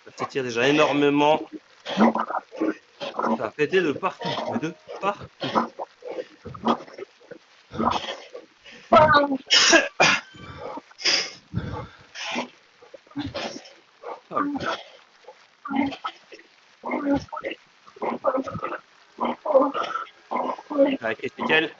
Ça s'étire déjà énormément. Ça va péter de partout, mais de partout. Oh, allez, Chris, nickel.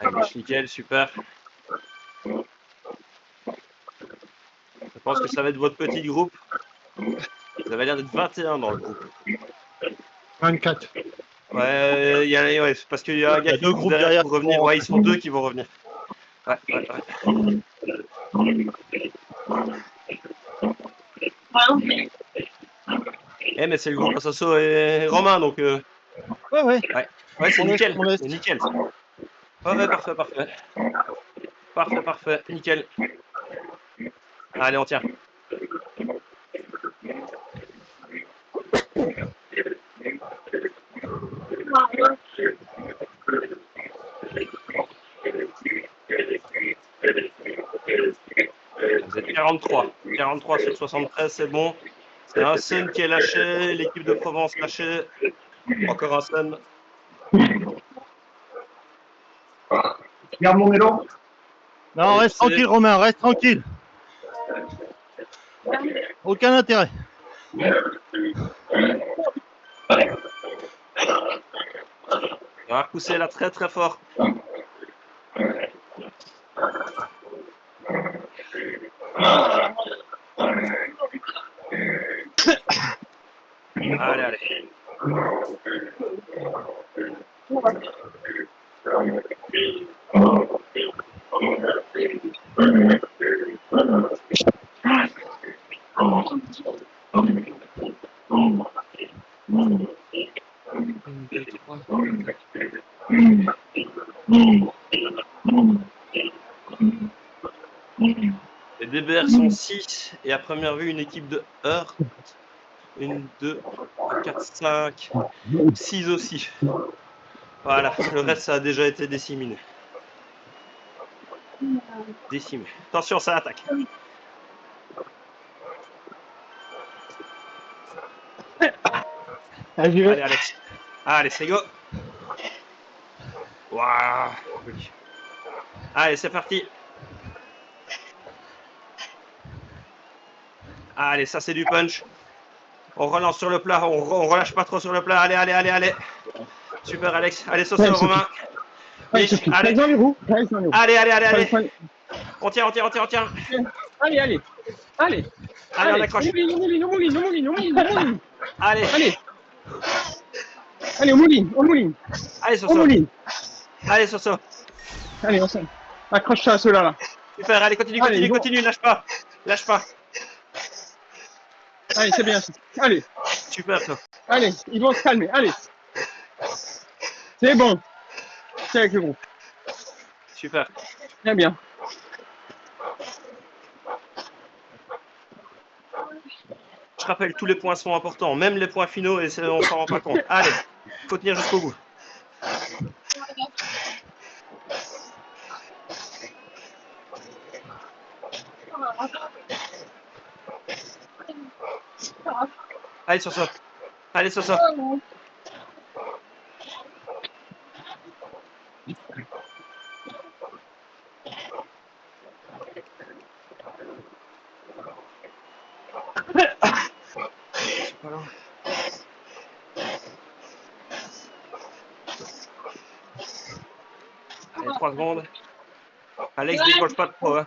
Allez, nickel, super. Je pense que ça va être votre petit groupe. Vous avez l'air d'être 21 dans le groupe. 24. Ouais, ouais, parce qu'il y a un gars qui deux court groupes derrière derrière pour revenir. Ouais, ils sont 2 qui vont revenir. Ouais. Eh, mais c'est le groupe Assasso et Romain, donc... Ouais, c'est On nickel. laisse. C'est nickel. Ouais, parfait. Parfait, nickel. Allez, on tient. Vous êtes 43. 43 sur 73, c'est bon. C'est un Sun qui est lâché. L'équipe de Provence lâchée. Encore un Sun. Garde mon élan. Non, reste tranquille, Romain, reste tranquille. Aucun intérêt. On va repousser là très fort. Allez. Une, deux, trois. Les DBR sont 6 et à première vue une équipe de Heurt. 1, 2, 3, 4, 5, 6 aussi. Voilà, le reste ça a déjà été décimé. Attention, ça attaque. Allez, Alex. Allez, c'est go. Waouh. Allez, c'est parti. Allez, ça c'est du punch. On relance sur le plat, on relâche pas trop sur le plat. Allez. Super, Alex. Allez, Soso, Romain. Mich, allez. Allez. On tient. Allez. Allez, on accroche. Allez. Allez, on mouline. Allez, Soso. Allez, on s'en. Accroche-toi à ceux-là. Là. Super, allez, continue, lâche pas. Allez, c'est bien. Allez. Super, ça. Allez, ils vont se calmer. Allez. C'est bon. C'est avec le groupe. Super. Bien. Je rappelle, tous les points sont importants, même les points finaux, et on s'en rend pas compte. Allez, il faut tenir jusqu'au bout. Allez, sur ça. C'est pas loin. Allez, 3 secondes. Alex, décroche pas trop. Hein.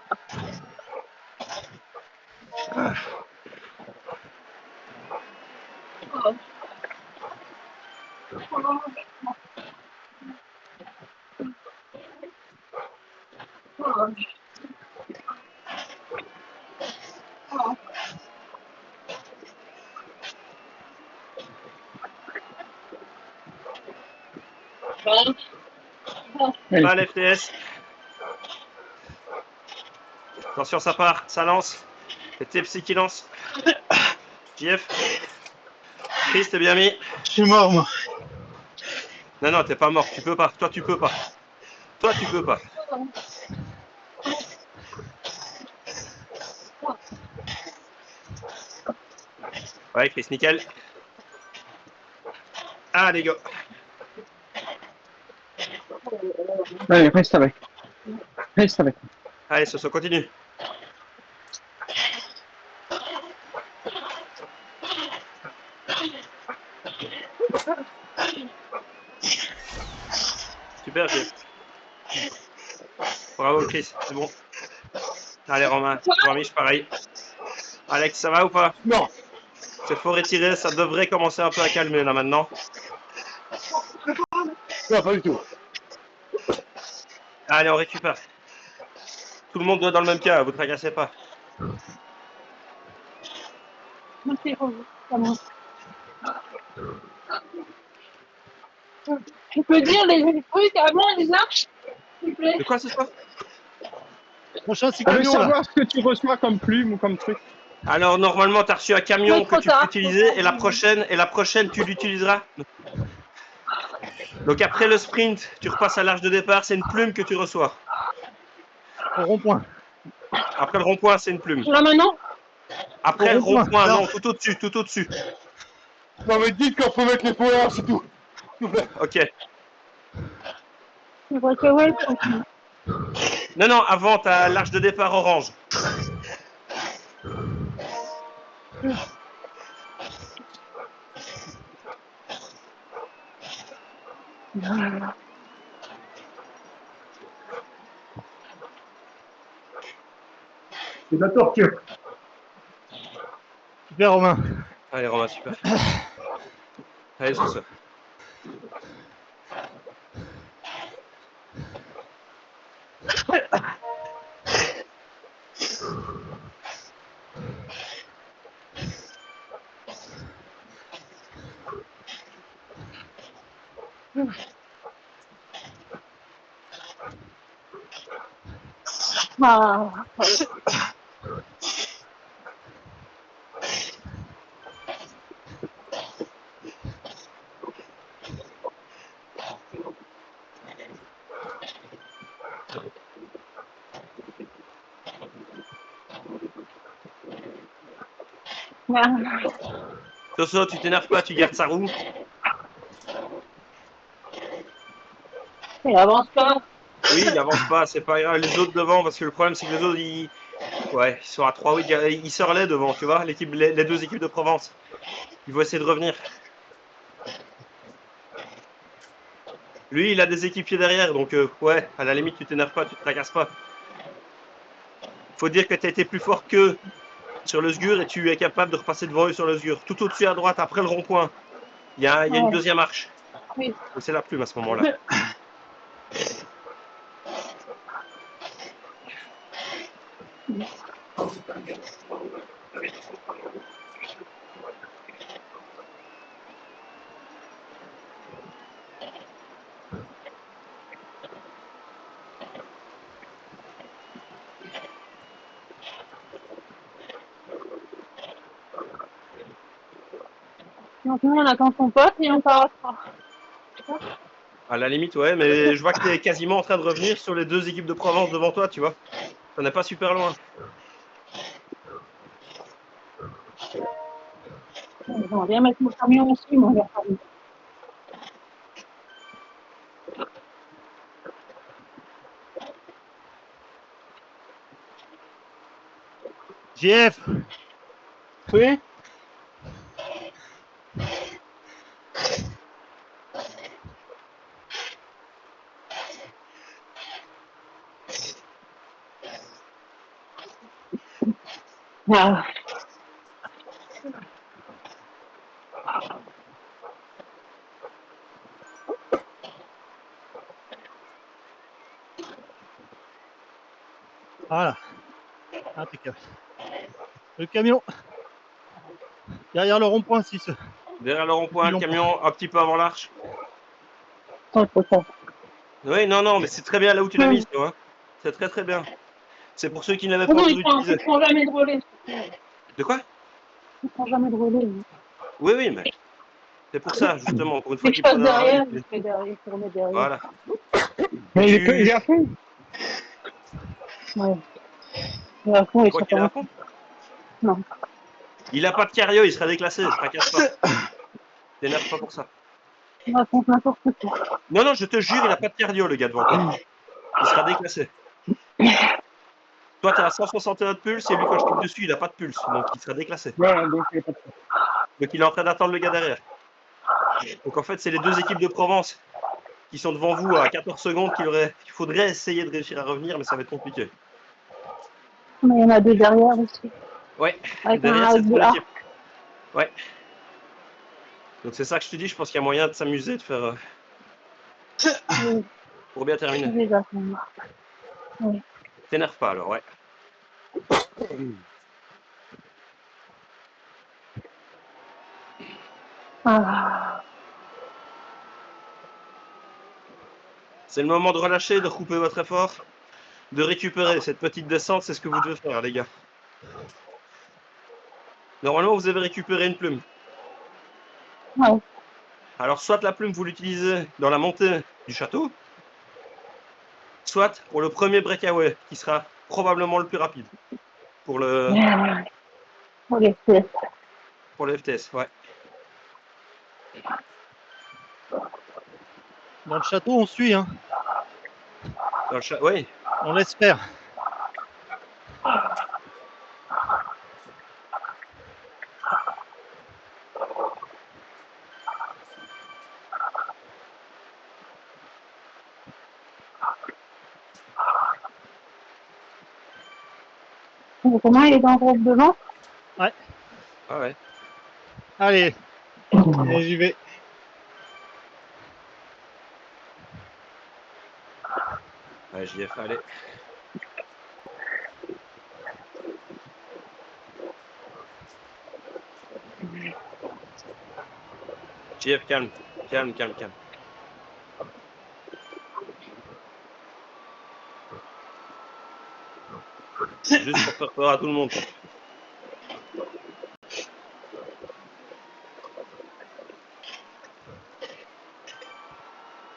Pas l'FTS. Attention, ça part, ça lance. C'est Tepsi qui lance. JF. Chris, t'es bien mis. Je suis mort, moi. Non, non, t'es pas mort. Tu peux pas. Toi, tu peux pas. Toi, tu peux pas. Ouais, Chris, nickel. Ah, les gars. Allez, reste avec. Reste avec. Allez, Soso, continue. Super, JF. Bravo, Chris, c'est bon. Allez, Romain, Jean-Mich, pareil. Alex, ça va ou pas? Non. C'est fort étiré, ça devrait commencer un peu à calmer là maintenant. Non, pas du tout. Allez, on récupère. Tout le monde doit être dans le même cas, vous tracassez pas. Tu peux dire les trucs avant les arches, s'il vous plaît? De quoi ce soir? Prochain, c'est On veut camion, là. savoir ce que tu reçois comme plume ou comme truc. Alors normalement, tu as reçu un camion Ouais, que trop tu peux tard. utiliser et la prochaine, tu l'utiliseras. Donc après le sprint, tu repasses à l'arche de départ, c'est une plume que tu reçois. Au rond-point. Après le rond-point, c'est une plume. Là maintenant? Après le Au rond-point, rond-point, là. non, tout au-dessus, tout au-dessus. Non, mais dites qu'on peut mettre les points, c'est tout. Ok. Je vois que ouais. Non, non, avant, tu as l'arche de départ orange. C'est de la torture. Super, Romain. Allez, Romain, super. Allez, sur ça. Ah. Soso, tu t'énerves pas, tu gardes sa roue. Il avance pas. Oui, il avance pas, c'est pas grave. Les autres devant, parce que le problème, c'est que les autres, ils sont à 3 oui, ils se relaient devant, tu vois, les deux équipes de Provence. Ils vont essayer de revenir. Lui, il a des équipiers derrière, donc ouais, à la limite, tu t'énerves pas, tu te tracasses pas. Faut dire que tu as été plus fort qu'eux sur le sgur et tu es capable de repasser devant eux sur le sgur. Tout au-dessus à droite, après le rond-point, il y a une deuxième arche. Oui. C'est la plume à ce moment-là. Donc nous on attend son pote et on part. À la limite, ouais, mais je vois que tu es quasiment en train de revenir sur les deux équipes de Provence devant toi, tu vois. Ça n'est pas super loin. On vient mettre mon camion aussi, mon gars. JF. Oui. Ah. Voilà. Impeccable. Le camion. Derrière le rond-point 6. Derrière le rond-point, le camion, un petit peu avant l'arche. Trop tard. Oui, non, non, mais c'est très bien là où tu l'as mis, tu vois. C'est très très bien. C'est pour ceux qui ne l'avaient Oh pas non, encore il prend utilisé. jamais de relais. De quoi? Il prend jamais de relais. Lui. Oui, oui, mais c'est pour ça, justement. Pour une fois Dès que qu'il je passe prenait un relais. derrière, il fait derrière, il se remet derrière. Voilà. Mais il est à fond. Ouais. Il est à fond, il Quoi se qu'il est à remet. fond. Non. Il a pas de cardio, il sera déclassé, tracasse pas. T'énerve pas pour ça. Il raconte n'importe quoi. Non, non, je te jure, il a pas de cardio, le gars devant toi. Il sera déclassé. Toi, t'es à 161 de pulse, et lui, quand je tape dessus, il a pas de pulse, donc il sera déclassé. Voilà, donc il est pas de Donc il est en train d'attendre le gars derrière. Donc en fait, c'est les deux équipes de Provence qui sont devant vous à 14 secondes qu'il faudrait essayer de réussir à revenir, mais ça va être compliqué. Mais il y en a deux derrière aussi. Ouais, Avec derrière, un c'est ton A. équipe. Ouais. Donc c'est ça que je te dis, je pense qu'il y a moyen de s'amuser, de faire... Oui, pour bien terminer. déjà. Oui. T'énerve pas alors, ouais. Ah. C'est le moment de relâcher, de couper votre effort, de récupérer. Cette petite descente, c'est ce que vous devez faire, les gars. Normalement, vous avez récupéré une plume. Ouais. Alors, soit la plume, vous l'utilisez dans la montée du château, soit pour le premier breakaway, qui sera probablement le plus rapide. Pour le FTS. Pour le FTS, ouais. Dans le château, on suit, hein. Dans le château, oui. On l'espère. Comment il est dans le groupe devant? Ouais. Ah ouais. Allez, et j'y vais. Ouais, JF, allez. JF, calme. Calme, calme, calme. Juste pour faire peur à tout le monde.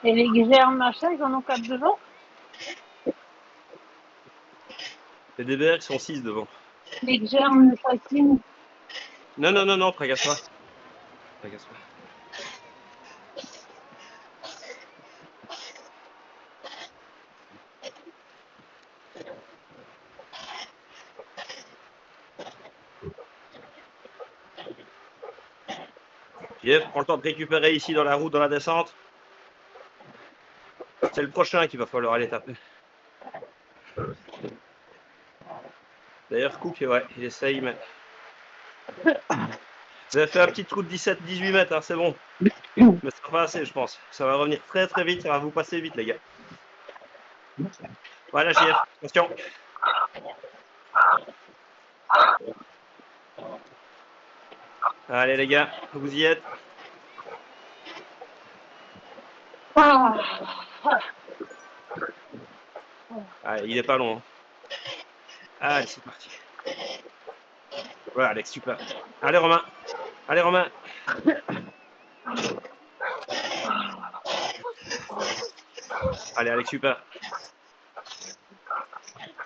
Et les germes, machin, ils en ont 4 devant? Les DBR sont 6 devant. Les germes, le tracking. Non, non, non, non, tracasse pas. Tracasse pas. JF, prends le temps de récupérer ici dans la route, dans la descente. C'est le prochain qu'il va falloir aller taper. D'ailleurs, Cook, ouais, il essaye, mais... Vous avez fait un petit trou de 17-18 mètres, hein, c'est bon. Mais ça va pas assez, je pense. Ça va revenir très très vite, ça va vous passer vite, les gars. Voilà, JF, attention. Allez, les gars, vous y êtes. Allez, il est pas long. Hein. Allez, c'est parti. Voilà, Alex, super. Allez, Romain. Allez, Romain. Allez, Alex, super.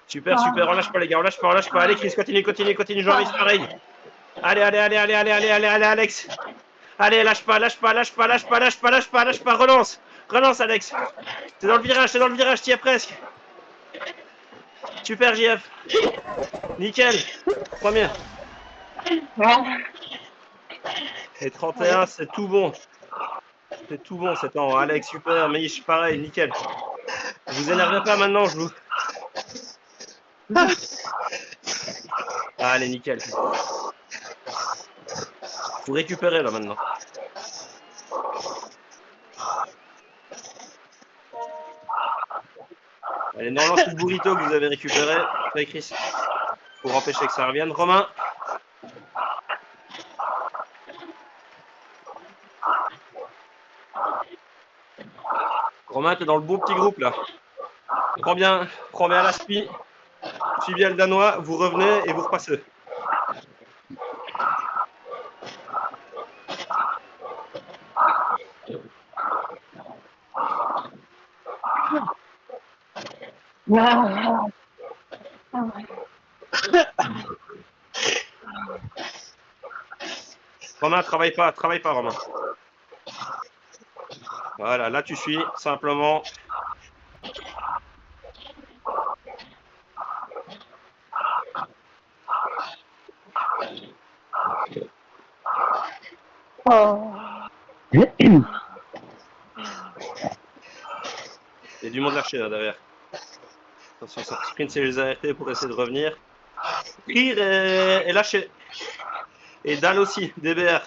Super, super. On lâche pas, les gars. On lâche pas, on lâche pas. Allez, Chris, continue, continue, continue. Jean-Michel, pareil. Allez, allez, allez, allez, allez, allez, allez, allez, Alex. Allez, lâche pas, lâche pas, lâche pas, lâche pas, lâche pas, lâche pas, lâche pas. Relance. Relance, Alex. T'es dans le virage, t'es dans le virage, t'y es presque. Super, JF. Nickel. Première. Et 31, c'est tout bon. C'est tout bon, c'est temps. Alex, super. Mich, pareil, nickel. Vous énervez pas maintenant, je vous. Allez, nickel. Faut récupérer là maintenant. Allez, normalement, c'est le burrito que vous avez récupéré. Fais, Chris. Pour empêcher que ça revienne. Romain. Romain, t'es dans le bon petit groupe là. Prends bien l'aspi. Suivez bien le Danois, vous revenez et vous repassez. Romain, travaille pas, Romain. Voilà, là tu suis, simplement. Il y a du monde lâché là derrière. Attention, ça sprint, c'est les arrêter pour essayer de revenir. Rire et lâcher. Et Dal aussi, DBR.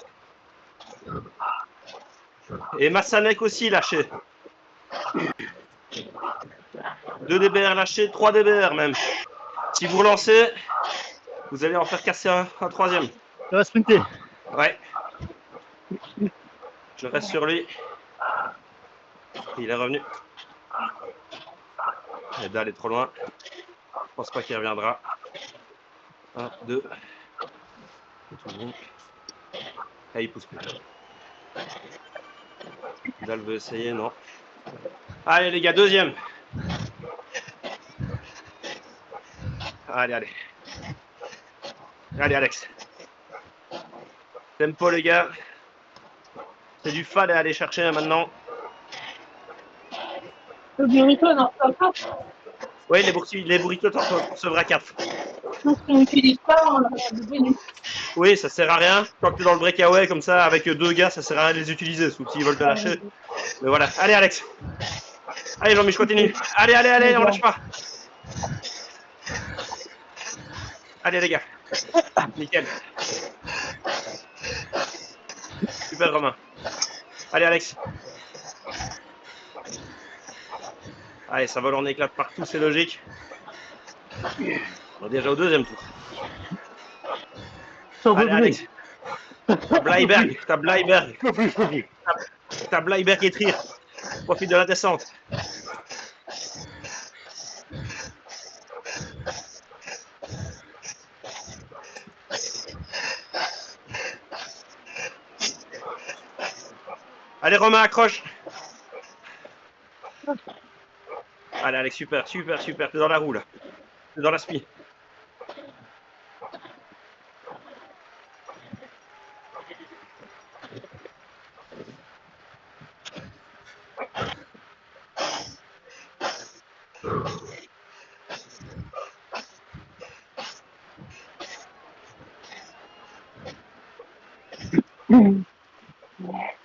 Et Massanek aussi lâché. 2 DBR lâchés, 3 DBR même. Si vous relancez, vous allez en faire casser un troisième. Ça va sprinter. Ouais. Je reste sur lui. Il est revenu. Et Dal est trop loin. Je pense pas qu'il reviendra. 1, 2. Tout bon. Ah, il pousse plus. Dal veut essayer, non. Allez les gars, deuxième. Allez, allez. Allez Alex. Tempo les gars. C'est du fade à aller chercher maintenant. Le burrito, non, ça va. Oui, les burritos, t'en recevras 4. Donc, si on n'utilise pas, on a de bonus. Oui, ça sert à rien. Quand tu es dans le breakaway comme ça, avec 2 gars, ça sert à rien de les utiliser, sauf s'ils veulent te lâcher. Mais voilà. Allez Alex. Allez Jean-Michel, continue. Allez, allez, allez, on lâche pas. Allez les gars. Nickel. Super Romain. Allez Alex. Allez, ça vole en éclate partout, c'est logique. On est déjà au deuxième tour. Allez Alex. T'as Bleiberg. T'as Bleiberg et Trier. Profite de la descente. Allez Romain, accroche. Allez Alex, super. T'es dans la roue là. T'es dans la spi.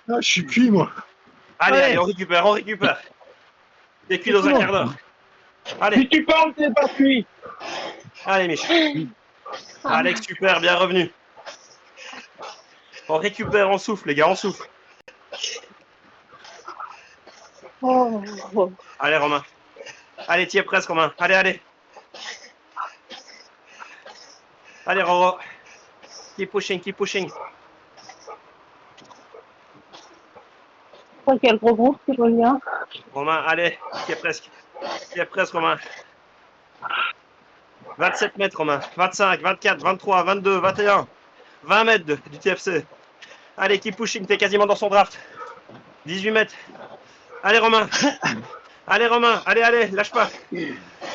Ah, je suis cuit, moi. Allez, on récupère. T'es cuit dans un quart d'heure. Allez. Si tu parles, t'es pas cuit. Allez, Mich. Alex, super, bien revenu. On récupère, on souffle, les gars, on souffle. Allez, Romain. Allez, t'y es presque, Romain. Allez. Allez, Roro. Keep pushing. Je crois qu'il y a le gros groupe qui revient. Romain, allez, t'y es presque, Romain. 27 mètres, Romain. 25, 24, 23, 22, 21. 20 mètres du TFC. Allez, keep pushing, t'es quasiment dans son draft. 18 mètres. Allez, Romain. Allez, lâche pas.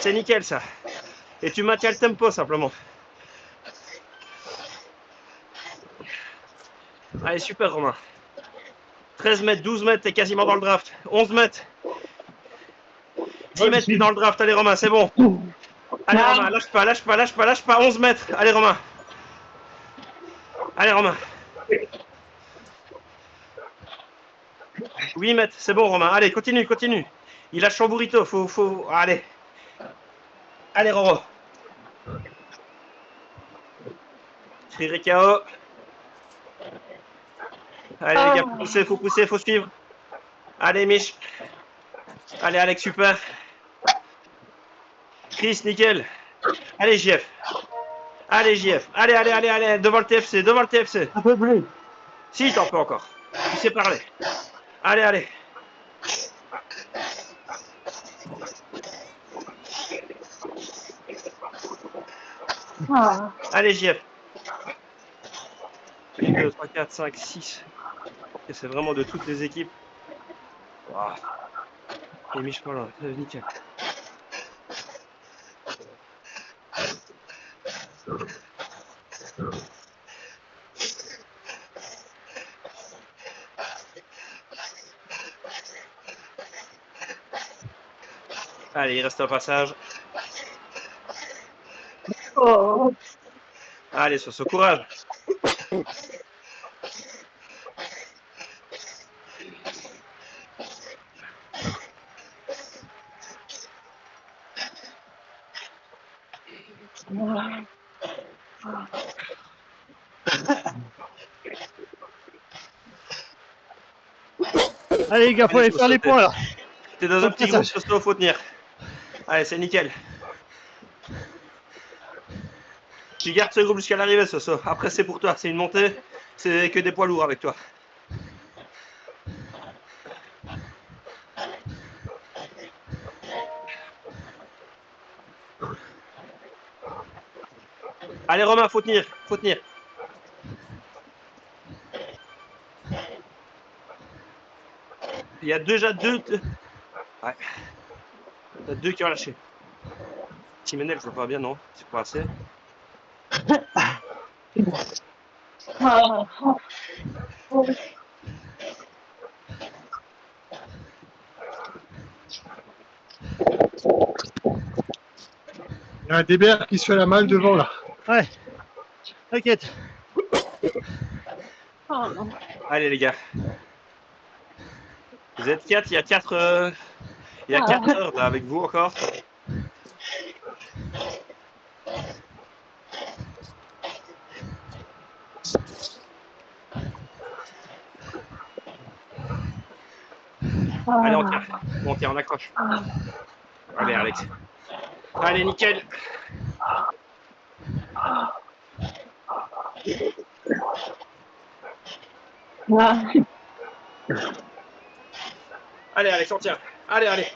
C'est nickel, ça. Et tu maintiens le tempo, simplement. Allez, super, Romain. 13 mètres, 12 mètres, t'es quasiment dans le draft. 11 mètres. 10 mètres, t'es dans le draft. Allez, Romain, c'est bon. Allez, Romain, lâche pas. 11 mètres. Allez, Romain. 8 mètres, c'est bon, Romain. Allez, continue. Il lâche son burrito. Faut... Allez. Allez, Roro. Trier KO. Allez, les gars, faut pousser, faut suivre. Allez, Mich. Allez, Alex, super. Chris, nickel. Allez, JF. Allez, devant le TFC. Un peu plus. Si, t'en peux encore. Tu sais parler. Allez. Allez, JF. 1, 2, 3, 4, 5, 6. Et c'est vraiment de toutes les équipes. Wow. Et Mich, voilà, nickel. Allez, il reste un passage. Oh. Allez, sur ce courage. Allez les gars, faut aller faire les points là. T'es dans un petit groupe, Soso, faut tenir. Allez, c'est nickel. Tu gardes ce groupe jusqu'à l'arrivée, Soso. Après, c'est pour toi. C'est une montée. C'est que des poids lourds avec toi. Allez, Romain, faut tenir. Faut tenir. Il y a déjà deux. Ouais. Il y a deux qui ont lâché. Timenel, je vois pas bien, non? C'est pas assez. Il y a un DBR qui se fait la malle devant là. Ouais, t'inquiète. Allez, les gars. Vous êtes 4, il y a 4 heures là avec vous encore. Allez, on tient, on accroche. Allez, Alex. Allez, nickel. Allez, Alex, on tient. Allez, allez.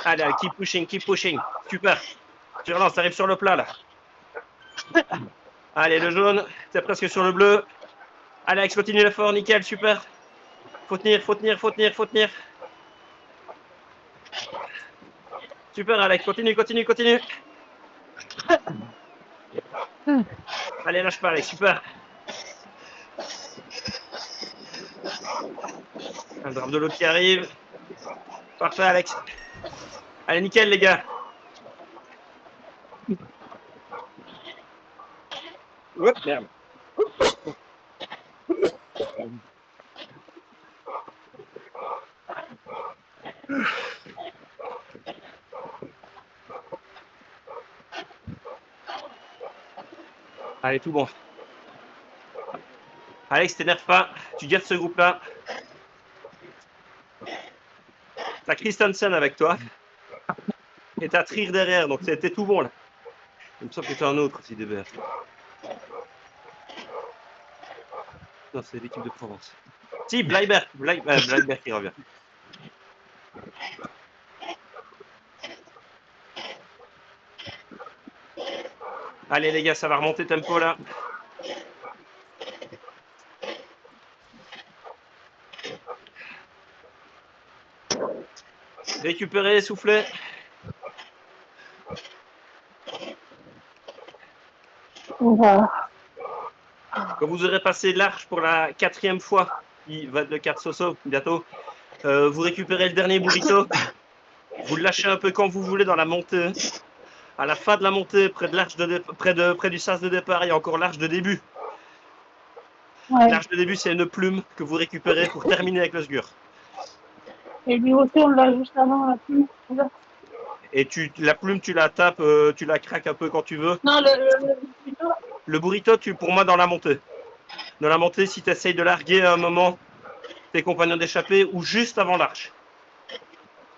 Allez, keep pushing, keep pushing. Super. Tu relances, t'arrives sur le plat là. Allez, le jaune, t'es presque sur le bleu. Alex, continue l'effort, nickel, super. Faut tenir, faut tenir, faut tenir, faut tenir. Super, Alex, continue, continue, continue. Allez, lâche pas, Alex, super. Un drame de l'autre qui arrive. Parfait, Alex. Allez, nickel, les gars. Oups, merde. Allez, tout bon. Alex, t'énerve pas. Tu gardes ce groupe-là. T'as Christensen avec toi. Et t'as Trier derrière. Donc, c'était tout bon, là. Il me semble que t'as un autre aussi, DBR. Non, c'est l'équipe de Provence. Si, Bleiberg qui revient. Allez, les gars, ça va remonter tempo, là. Récupérez, soufflez. Quand vous aurez passé l'arche pour la 4e fois, il va de 4 Soso bientôt, vous récupérez le dernier burrito, vous le lâchez un peu quand vous voulez dans la montée. À la fin de la montée, près de l'arche près du sas de départ, il y a encore l'arche de début. Ouais. L'arche de début, c'est une plume que vous récupérez pour terminer avec le sgur. Et lui aussi, on l'a juste avant la plume. Et la plume, tu la tapes, tu la craques un peu quand tu veux. Non, le burrito, pour moi, dans la montée. Dans la montée, si tu essayes de larguer à un moment tes compagnons d'échappée ou juste avant l'arche.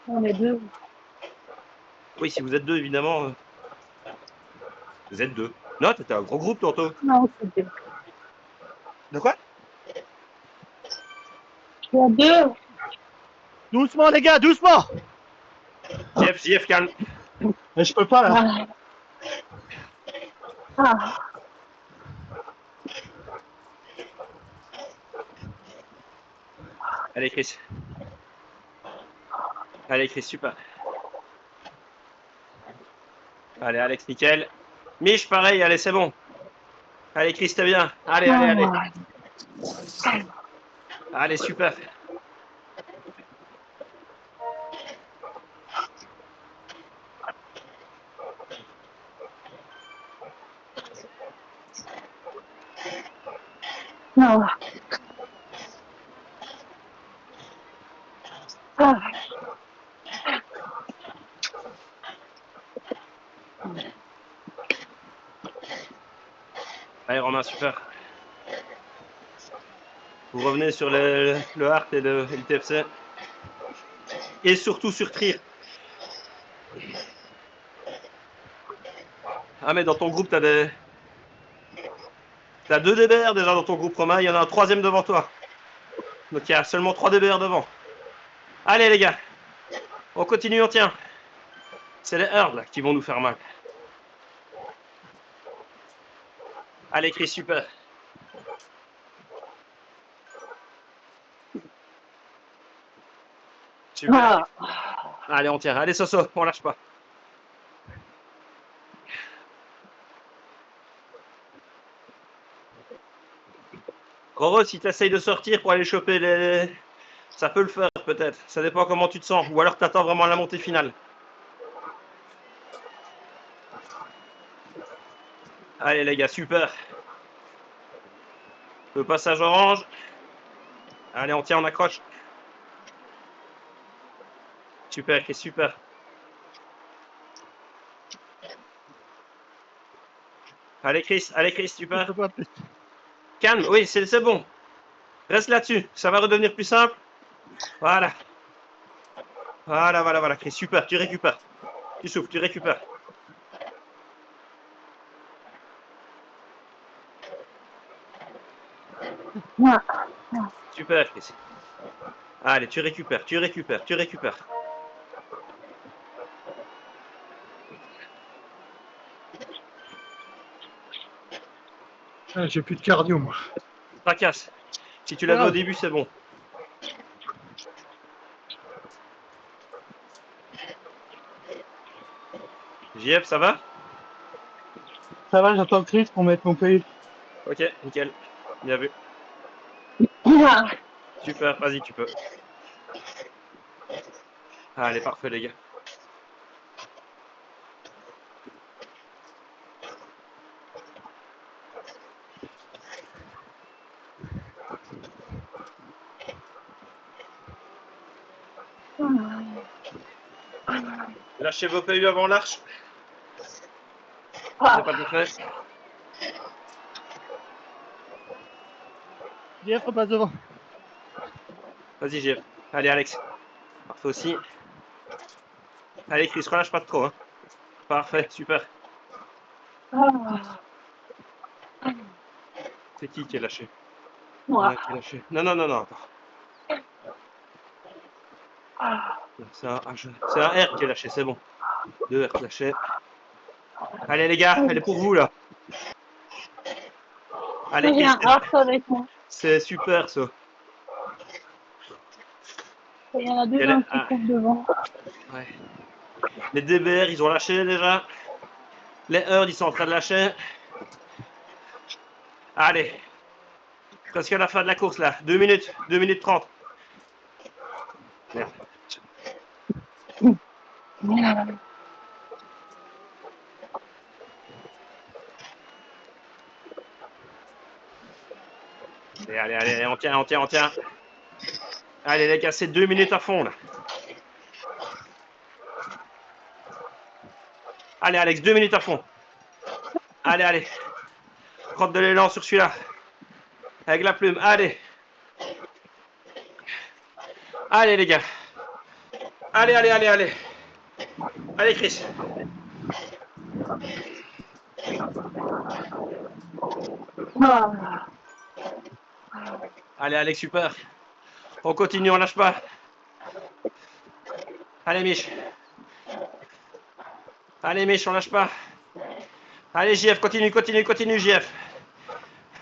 On est deux. Oui, si vous êtes deux, évidemment. Vous êtes deux. Non, t'étais un gros groupe tantôt. Non, c'est deux. De quoi? Il y a deux. Doucement, les gars, doucement. JF, calme. Mais je peux pas là. Allez, Chris. Allez, Chris, super. Allez, Alex, nickel. Mich, pareil, allez, c'est bon. Allez, Chris, t'es bien. Allez, allez, allez. Allez, super. Non. Allez, Romain, super. Vous revenez sur le hard et le TFC. Et surtout sur Trier. Ah, mais dans ton groupe, t'as 2 DBR déjà dans ton groupe, Romain. Il y en a un 3e devant toi. Donc il y a seulement 3 DBR devant. Allez, les gars. On continue, on tient. C'est les Hurls là qui vont nous faire mal. Allez, Chris, super. Super. Allez, on tient. Allez, Soso, on lâche pas. Roro, si tu essayes de sortir pour aller choper les... Ça peut le faire peut-être. Ça dépend comment tu te sens. Ou alors tu attends vraiment la montée finale. Allez les gars, super. Le passage orange. Allez, on tient, on accroche. Super, Chris, super. Allez Chris, super. Calme, oui, c'est bon. Reste là-dessus, ça va redevenir plus simple. Voilà. Voilà, Chris, super, tu récupères. Tu souffles, tu récupères. Super, Chris. Allez, tu récupères. Ah, j'ai plus de cardio, moi. Tracasse. Si tu l'avais au début, c'est bon. JF, ça va? Ça va, j'attends Chris pour mettre mon pays. Ok, nickel. Bien vu. Super, vas-y, tu peux. Allez, parfait, les gars. Lâchez vos PU avant l'arche. C'est pas tout fait. JF, repasse devant. Vas-y, JF. Allez, Alex. Parfait aussi. Allez, Chris, relâche pas trop. Hein. Parfait, super. C'est qui est lâché? Moi. Qui est lâché. Non, attends. C'est un R qui est lâché, c'est bon. 2 R lâchés. Allez, les gars, elle est pour vous, là. Allez, J'ai un Chris. arc avec moi. C'est super, ça. Il y en a deux qui courent devant. Ouais. Les DBR, ils ont lâché déjà. Les Hurls, ils sont en train de lâcher. Allez. Presque à la fin de la course, là. 2 minutes. 2 minutes 30. Merde. Allez, on tient. Allez, les gars, c'est 2 minutes à fond, là. Allez, Alex, 2 minutes à fond. Allez. Prendre de l'élan sur celui-là. Avec la plume, allez. Allez, les gars. Allez. Allez, Chris. Allez, Alex, super. On continue, on lâche pas. Allez, Mich. Allez, Mich, on lâche pas. Allez, JF, continue, continue, continue, JF.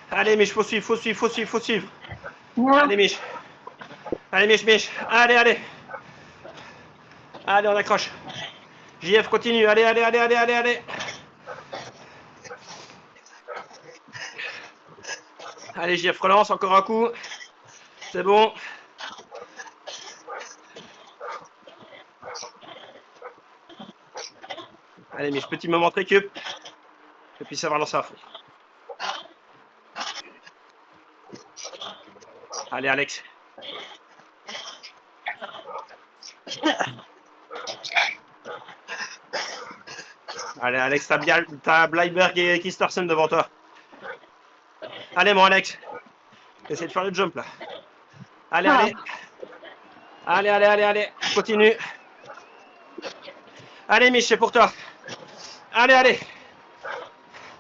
Allez, Mich, faut suivre, faut suivre, faut suivre, faut suivre. Allez, Mich. Allez, Mich, Mich. Allez, allez. Allez, on accroche. JF, continue. Allez, allez, allez, allez, allez, allez. Allez, JF, relance, encore un coup. C'est bon. Allez, Mich, petit moment de récup. Et puis ça va lancer à fond. Allez, Alex. Allez, Alex, t'as Bleiberg et Kistersen devant toi. Allez, mon Alex. Essaye de faire le jump, là. Allez, allez. Allez, allez, allez, allez. Continue. Allez, Mich, c'est pour toi. Allez, allez.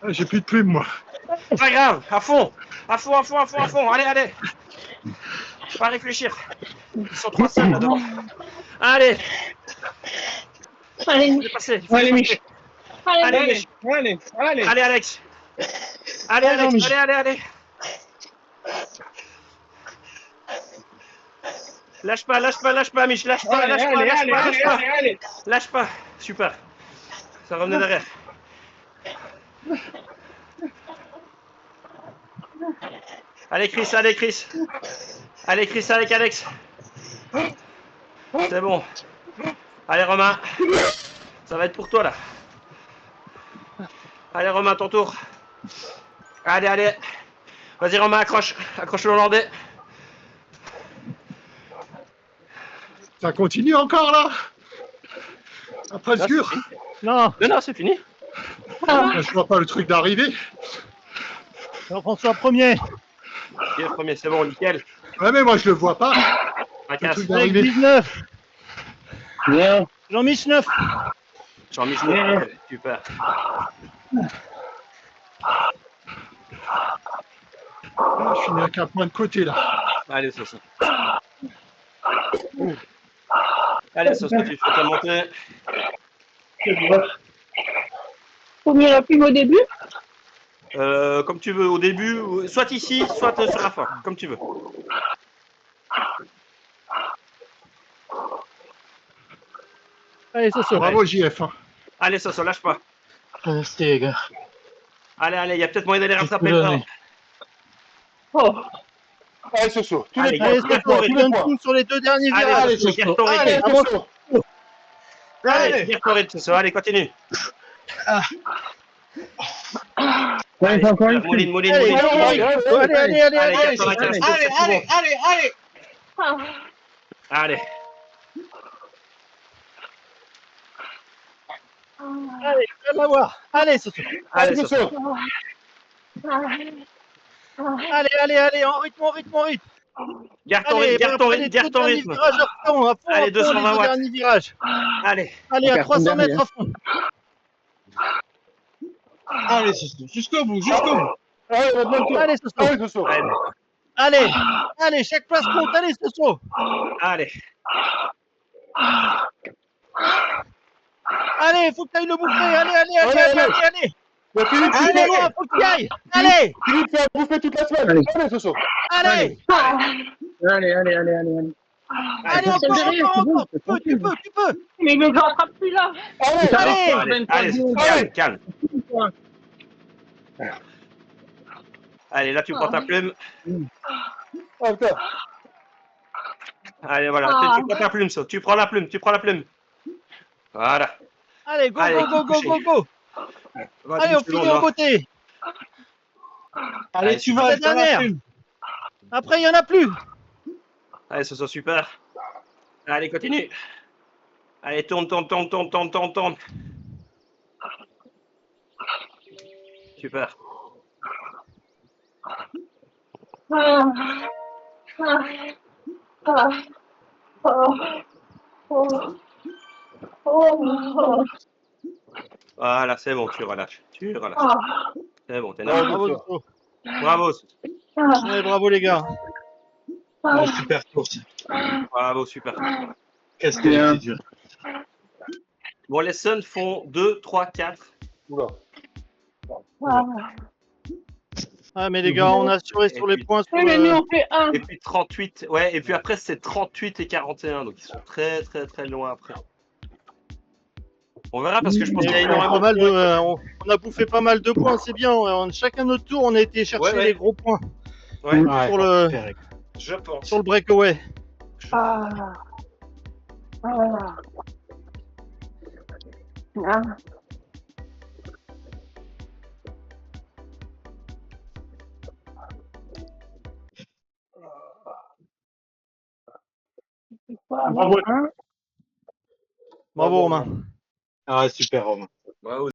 Ah, j'ai plus de plume, moi. Pas grave, à fond. À fond, à fond, à fond, à fond. Allez, allez. Pas réfléchir. Ils sont 3 seuls là devant. Allez. Allez, Dépassez. Allez, Mich. Allez, Allez, Mich. allez, allez. Allez, Alex. Allez, Alex. Allez, allez, allez. Lâche pas, lâche pas, lâche pas, Mich. Lâche pas, Allez, lâche pas, allez, lâche allez, pas, allez, lâche pas. allez, allez. Lâche pas. Super. Ça revenait derrière. Allez, Chris, allez, Chris. Allez, Chris, avec Alex. C'est bon. Allez, Romain. Ça va être pour toi, là. Allez, Romain, ton tour. Allez, allez. Vas-y, Romain, accroche. Accroche le Hollandais. Ça continue encore, là? Après le dur? Non, Non, c'est fini. Je vois pas le truc d'arriver. Jean-François premier. Qui est premier, c'est bon, nickel. Ouais, mais moi, je le vois pas. Un Le casse. truc Avec d'arriver. 19. Bien. Jean-Mich 9. Jean-Michel, super. Ah, je finis avec un point de côté, là. Allez, Soso. Allez, Soso, tu fais ta montée. faut mieux la plume au début. Comme tu veux, au début, soit ici, soit sur la fin, comme tu veux. Allez, Soso. Bravo, JF. Allez, Soso, lâche pas. Restez, les gars. Allez, allez, il y a peut-être moyen d'aller rattraper peux le donner. temps. Oh. Allez, Soso. Allez, Allez, garde Soso, ton tu rythme. donnes tout sur les 2 derniers virages. Allez, Soso, garde ton rythme. Allez, Soso. Allez, garde ton rythme, Soso. Allez, continue. Ouais, encore une Mouline, Mouline, Allez, Mouline. allez, allez, allez, Allez, allez. 95 tours, Allez, c'est tout allez, bon. allez, allez. Ah. Allez. Allez, je viens de l'avoir. Allez, Soso. Allez, Soso. Allez, allez, allez, en rythme, en rythme, en rythme. Garde ton Allez, rythme, garde ton après rythme, les garde 2 ton derniers rythme. virages à fond, à fond, Allez, à fond, les 220 2 watts. derniers virages. Allez. Allez, à Carton 300 mètres derrière. à fond. Allez, jusqu'au bout, jusqu'au bout. Allez, Soso. Allez. Allez, allez, chaque place compte. Allez, Soso. Allez. Allez, faut que tu ailles le bouffer. Allez, allez, allez, allez, allez, allez. Allez, loin, faut que tu y ailles. Allez, Philippe, tu as bouffé toute la semaine. Allez, Soso. allez. Allez, allez, allez, allez, allez. Allez, c'est encore, derrière, encore, c'est bon, encore. c'est Tu peux, tu peux, tu peux. Mais il me rattrape plus là. Allez, Allez. Allez, calme, calme. Allez, là, tu prends ta plume. Allez, voilà. Tu prends ta plume, ça. Tu prends la plume, tu prends la plume. Voilà. Allez, go, Allez, go, go, go, couché. go, go. Va, Allez, on 10 finit secondes, en là. beauté. allez, tu C'est vas la dernière. Après, il n'y en a plus. Allez, ce soit super. Allez, continue. Allez, tourne, tourne, tourne, tourne, tourne, tourne, tourne. Super. Voilà, c'est bon, tu relâches. Tu relâches. C'est bon, t'es nerveux. Bravo, Soso. Bravo. Ouais, bravo, les gars. Super course. Bravo, super. Qu'est-ce que c'est dur. Bon, les Suns font 2, 3, 4. Oula. Ah, mais les gars, on a assuré sur les points. Oui, mais nous, on fait 1. Et puis 38. Ouais, et puis après, c'est 38 et 41. Donc, ils sont très, très, très loin après. On verra parce que je pense qu'il y a énormément de points. On a bouffé pas mal de points, c'est bien. Chacun notre tour, on a été chercher les gros points. Ouais, sur le, je pense. Sur le breakaway. Bravo. Bravo, Romain. Ah, super, Romain. Bravo.